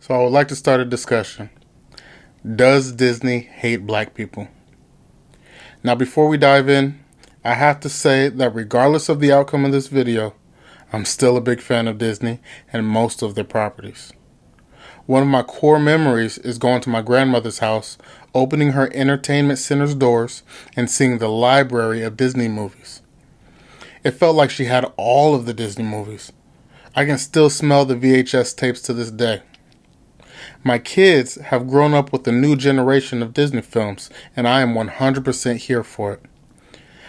So I would like to start a discussion. Does Disney hate black people? Now before we dive in, I have to say that regardless of the outcome of this video, I'm still a big fan of Disney and most of their properties. One of my core memories is going to my grandmother's house, opening her entertainment center's doors, and seeing the library of Disney movies. It felt like she had all of the Disney movies. I can still smell the VHS tapes to this day. My kids have grown up with the new generation of Disney films, and I am 100% here for it.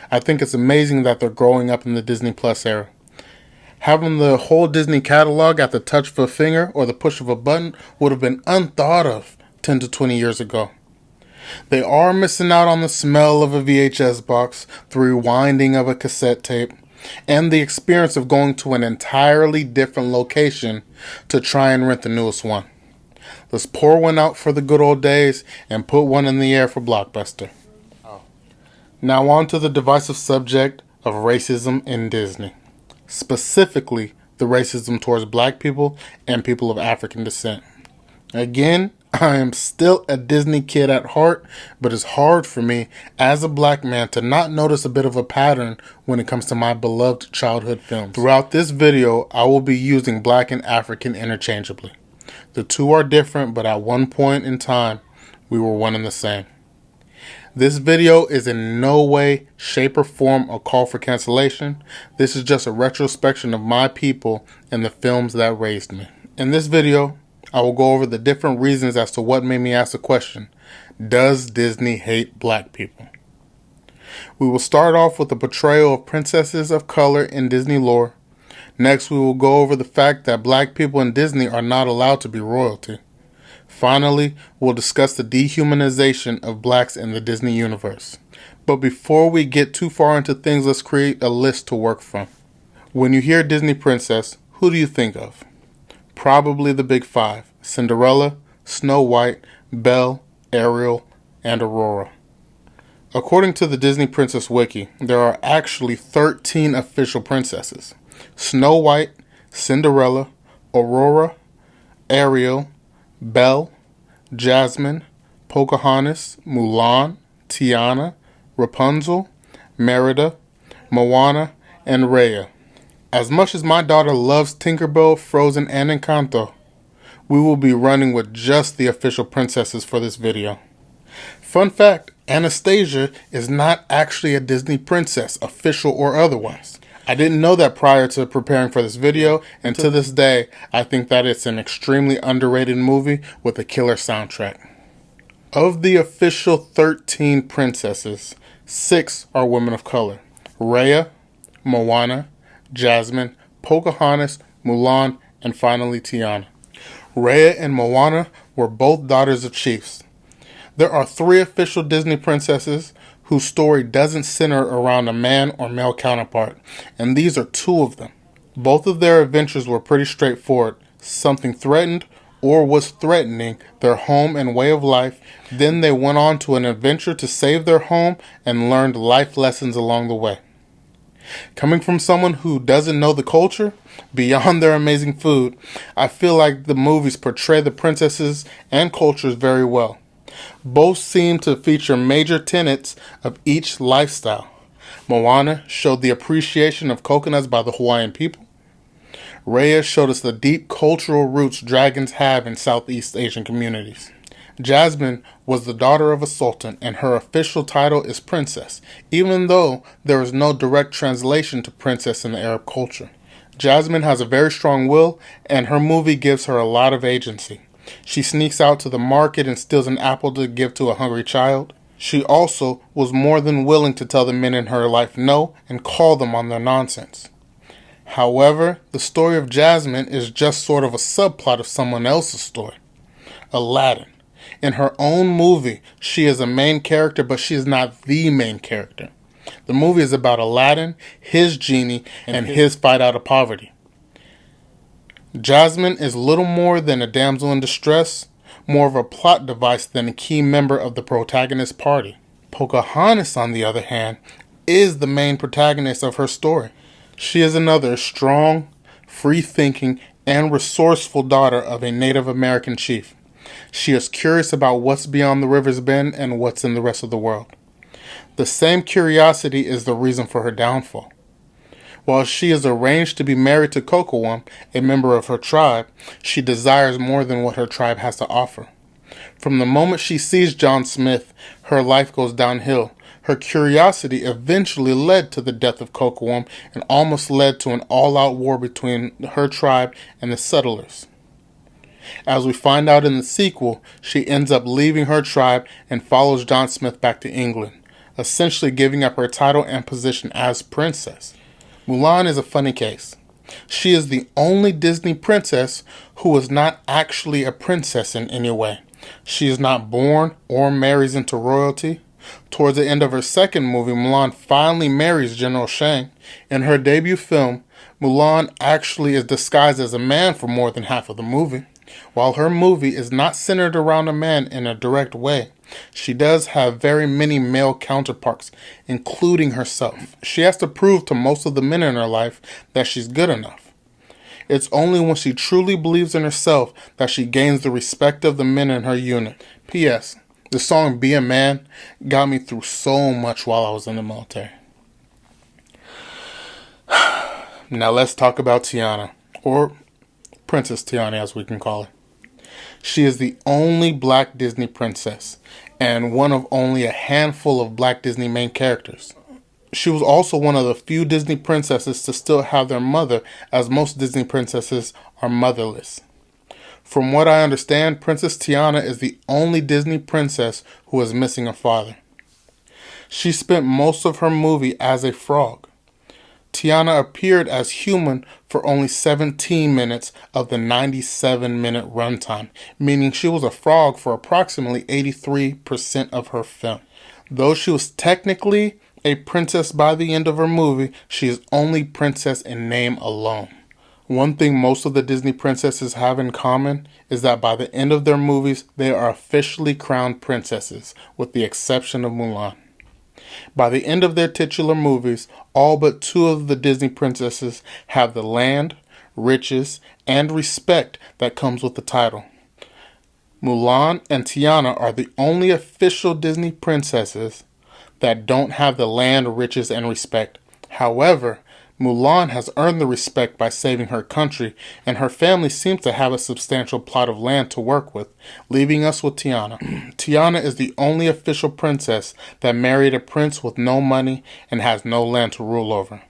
I think it's amazing that they're growing up in the Disney Plus era. Having the whole Disney catalog at the touch of a finger or the push of a button would have been unthought of 10 to 20 years ago. They are missing out on the smell of a VHS box, the rewinding of a cassette tape, and the experience of going to an entirely different location to try and rent the newest one. Let's pour one out for the good old days and put one in the air for Blockbuster. Now on to the divisive subject of racism in Disney. Specifically, the racism towards black people and people of African descent. Again, I am still a Disney kid at heart, but it's hard for me as a black man to not notice a bit of a pattern when it comes to my beloved childhood films. Throughout this video, I will be using black and African interchangeably. The two are different, but at one point in time, we were one and the same. This video is in no way, shape, or form a call for cancellation. This is just a retrospection of my people and the films that raised me. In this video, I will go over the different reasons as to what made me ask the question, does Disney hate black people? We will start off with the portrayal of princesses of color in Disney lore. Next, we will go over the fact that black people in Disney are not allowed to be royalty. Finally, we'll discuss the dehumanization of blacks in the Disney universe. But before we get too far into things, let's create a list to work from. When you hear Disney princess, who do you think of? Probably the big five: Cinderella, Snow White, Belle, Ariel, and Aurora. According to the Disney Princess Wiki, there are actually 13 official princesses: Snow White, Cinderella, Aurora, Ariel, Belle, Jasmine, Pocahontas, Mulan, Tiana, Rapunzel, Merida, Moana, and Raya. As much as my daughter loves Tinkerbell, Frozen, and Encanto, we will be running with just the official princesses for this video. Fun fact, Anastasia is not actually a Disney princess, official or otherwise. I didn't know that prior to preparing for this video, and to this day, I think that it's an extremely underrated movie with a killer soundtrack. Of the official 13 princesses, 6 are women of color: Raya, Moana, Jasmine, Pocahontas, Mulan, and finally Tiana. Raya and Moana were both daughters of chiefs. There are 3 official Disney princesses whose story doesn't center around a man or male counterpart, and these are 2 of them. Both of their adventures were pretty straightforward. Something threatened or was threatening their home and way of life. Then they went on to an adventure to save their home and learned life lessons along the way. Coming from someone who doesn't know the culture, beyond their amazing food, I feel like the movies portray the princesses and cultures very well. Both seem to feature major tenets of each lifestyle. Moana showed the appreciation of coconuts by the Hawaiian people. Raya showed us the deep cultural roots dragons have in Southeast Asian communities. Jasmine was the daughter of a sultan, and her official title is princess, even though there is no direct translation to princess in the Arab culture. Jasmine has a very strong will, and her movie gives her a lot of agency. She sneaks out to the market and steals an apple to give to a hungry child. She also was more than willing to tell the men in her life no and call them on their nonsense. However, the story of Jasmine is just sort of a subplot of someone else's story. Aladdin. In her own movie, she is a main character, but she is not the main character. The movie is about Aladdin, his genie, and his fight out of poverty. Jasmine is little more than a damsel in distress, more of a plot device than a key member of the protagonist's party. Pocahontas, on the other hand, is the main protagonist of her story. She is another strong, free-thinking, and resourceful daughter of a Native American chief. She is curious about what's beyond the river's bend and what's in the rest of the world. The same curiosity is the reason for her downfall. While she is arranged to be married to Kokowam, a member of her tribe, she desires more than what her tribe has to offer. From the moment she sees John Smith, her life goes downhill. Her curiosity eventually led to the death of Kokowam and almost led to an all-out war between her tribe and the settlers. As we find out in the sequel, she ends up leaving her tribe and follows John Smith back to England, essentially giving up her title and position as princess. Mulan is a funny case. She is the only Disney princess who is not actually a princess in any way. She is not born or marries into royalty. Towards the end of her second movie, Mulan finally marries General Shang. In her debut film, Mulan actually is disguised as a man for more than half of the movie. While her movie is not centered around a man in a direct way, she does have very many male counterparts, including herself. She has to prove to most of the men in her life that she's good enough. It's only when she truly believes in herself that she gains the respect of the men in her unit. P.S. The song Be a Man got me through so much while I was in the military. Now let's talk about Tiana, or Princess Tiana as we can call her. She is the only black Disney princess, and one of only a handful of black Disney main characters. She was also one of the few Disney princesses to still have their mother, as most Disney princesses are motherless. From what I understand, Princess Tiana is the only Disney princess who is missing a father. She spent most of her movie as a frog. Tiana appeared as human for only 17 minutes of the 97-minute runtime, meaning she was a frog for approximately 83% of her film. Though she was technically a princess by the end of her movie, she is only princess in name alone. One thing most of the Disney princesses have in common is that by the end of their movies, they are officially crowned princesses, with the exception of Mulan. By the end of their titular movies, all but 2 of the Disney princesses have the land, riches, and respect that comes with the title. Mulan and Tiana are the only official Disney princesses that don't have the land, riches, and respect. However, Mulan has earned the respect by saving her country, and her family seems to have a substantial plot of land to work with, leaving us with Tiana. Tiana is the only official princess that married a prince with no money and has no land to rule over.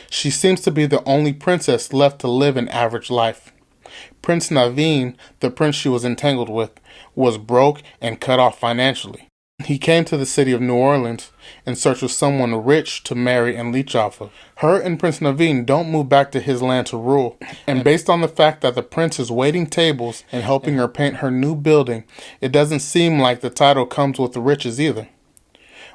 She seems to be the only princess left to live an average life. Prince Naveen, the prince she was entangled with, was broke and cut off financially. He came to the city of New Orleans in search of someone rich to marry and leech off of. Her and Prince Naveen don't move back to his land to rule, and based on the fact that the prince is waiting tables and helping her paint her new building, it doesn't seem like the title comes with the riches either.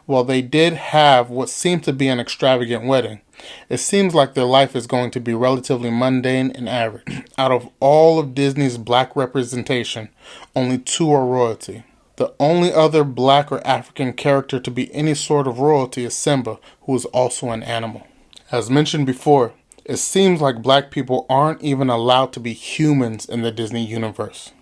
While they did have what seemed to be an extravagant wedding, it seems like their life is going to be relatively mundane and average. Out of all of Disney's black representation, only 2 are royalty. The only other black or African character to be any sort of royalty is Simba, who is also an animal. As mentioned before, it seems like black people aren't even allowed to be humans in the Disney universe.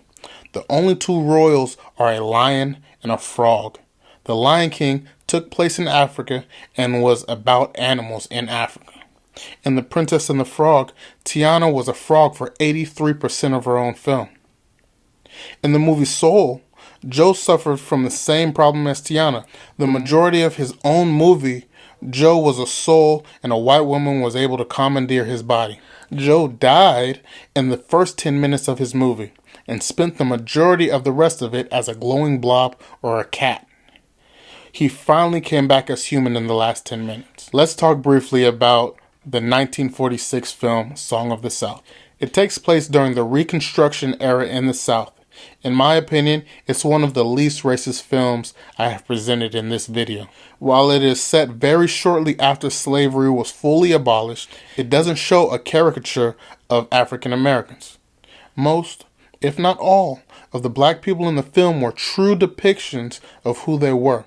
The only 2 royals are a lion and a frog. The Lion King took place in Africa and was about animals in Africa. In The Princess and the Frog, Tiana was a frog for 83% of her own film. In the movie Soul, Joe suffered from the same problem as Tiana. The majority of his own movie, Joe was a soul and a white woman was able to commandeer his body. Joe died in the first 10 minutes of his movie and spent the majority of the rest of it as a glowing blob or a cat. He finally came back as human in the last 10 minutes. Let's talk briefly about the 1946 film Song of the South. It takes place during the Reconstruction era in the South. In my opinion, it's one of the least racist films I have presented in this video. While it is set very shortly after slavery was fully abolished, it doesn't show a caricature of African Americans. Most, if not all, of the black people in the film were true depictions of who they were.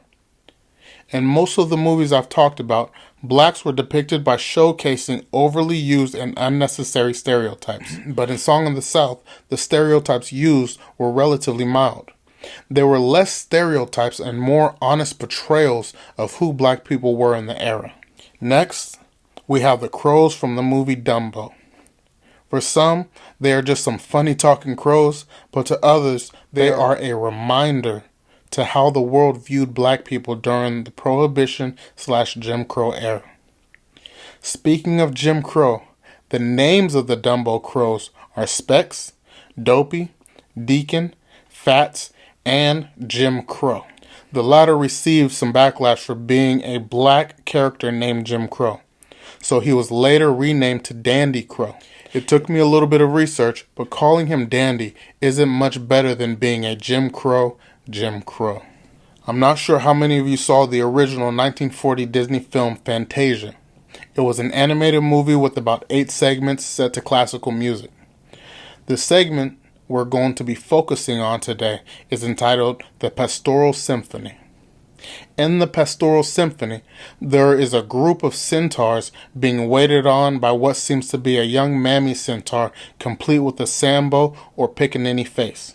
In most of the movies I've talked about, blacks were depicted by showcasing overly used and unnecessary stereotypes. But in Song of the South, the stereotypes used were relatively mild. There were less stereotypes and more honest portrayals of who black people were in the era. Next, we have the crows from the movie Dumbo. For some, they are just some funny talking crows, but to others, they are a reminder to how the world viewed black people during the Prohibition/Jim Crow era. Speaking of Jim Crow, the names of the Dumbo crows are Specs, Dopey, Deacon, Fats, and Jim Crow. The latter received some backlash for being a black character named Jim Crow, so he was later renamed to Dandy Crow. It took me a little bit of research, but calling him Dandy isn't much better than being a Jim Crow. I'm not sure how many of you saw the original 1940 Disney film Fantasia. It was an animated movie with about 8 segments set to classical music. The segment we're going to be focusing on today is entitled The Pastoral Symphony. In the Pastoral Symphony, there is a group of centaurs being waited on by what seems to be a young mammy centaur complete with a sambo or pickaninny face.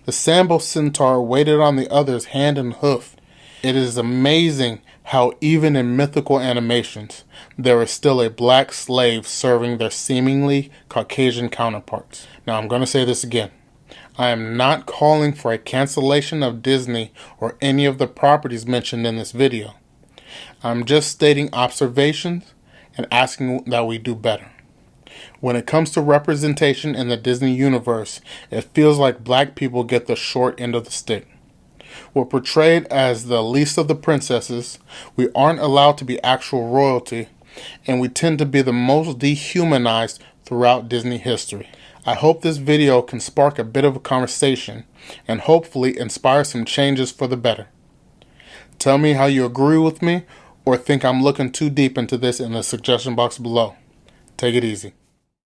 The sambo centaur waited on the others hand and hoof. It is amazing how even in mythical animations, there is still a black slave serving their seemingly Caucasian counterparts. Now I'm going to say this again. I am not calling for a cancellation of Disney or any of the properties mentioned in this video. I'm just stating observations and asking that we do better. When it comes to representation in the Disney universe, it feels like black people get the short end of the stick. We're portrayed as the least of the princesses, we aren't allowed to be actual royalty, and we tend to be the most dehumanized throughout Disney history. I hope this video can spark a bit of a conversation and hopefully inspire some changes for the better. Tell me how you agree with me or think I'm looking too deep into this in the suggestion box below. Take it easy.